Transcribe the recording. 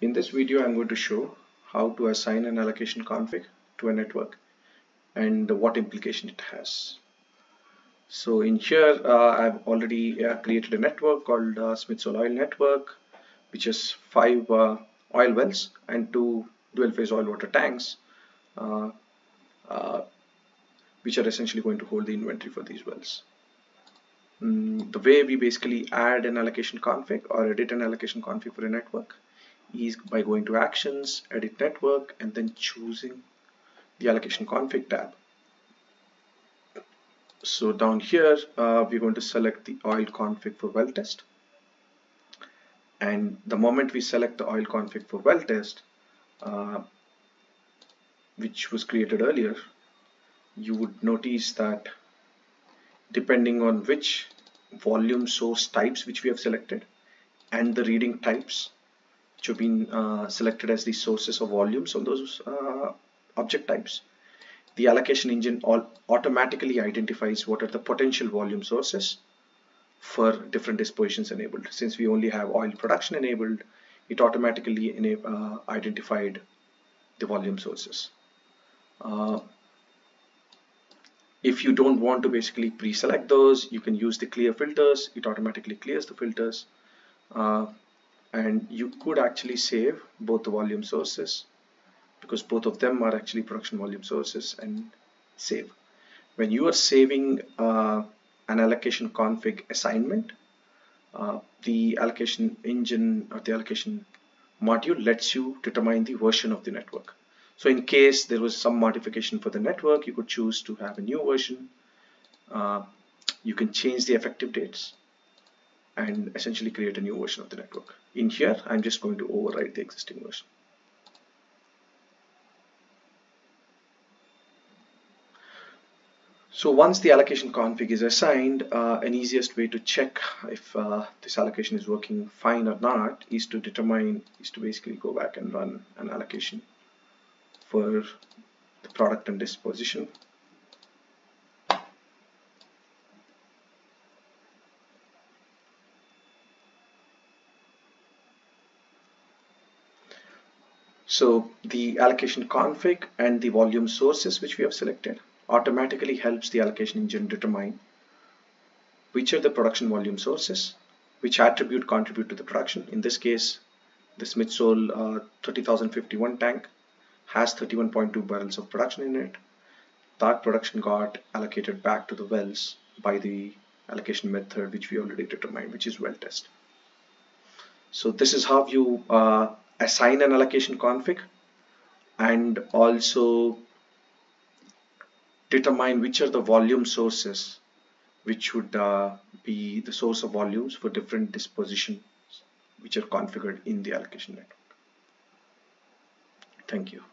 In this video, I'm going to show how to assign an allocation config to a network and what implication it has. So in here, I've already created a network called Smithsol Oil Network, which has 5 oil wells and 2 dual-phase oil water tanks, uh, uh, which are essentially going to hold the inventory for these wells. The way we basically add an allocation config or edit an allocation config for a network is by going to Actions, Edit Network, and then choosing the Allocation Config tab. So down here, we're going to select the oil config for well test. And the moment we select the oil config for well test, which was created earlier, you would notice that depending on which volume source types which we have selected and the reading types which have been selected as the sources of volumes on those object types, the allocation engine automatically identifies what are the potential volume sources for different dispositions enabled. Since we only have oil production enabled, it automatically identified the volume sources. If you don't want to basically pre-select those, you can use the clear filters. It automatically clears the filters. And you could actually save both the volume sources because both of them are actually production volume sources, and save. When you are saving an allocation config assignment, the allocation engine or the allocation module lets you determine the version of the network. So in case there was some modification for the network, you could choose to have a new version. You can change the effective dates and essentially create a new version of the network. In here, I'm just going to override the existing version. So once the allocation config is assigned, an easiest way to check if this allocation is working fine or not is to basically go back and run an allocation for the product and disposition. So the allocation config and the volume sources which we have selected automatically helps the allocation engine determine which are the production volume sources, which attribute contribute to the production. In this case, the Smithsol 30,051 tank has 31.2 barrels of production in it. That production got allocated back to the wells by the allocation method which we already determined, which is well test. So this is how you assign an allocation config and also determine which are the volume sources which would be the source of volumes for different dispositions which are configured in the allocation network. Thank you.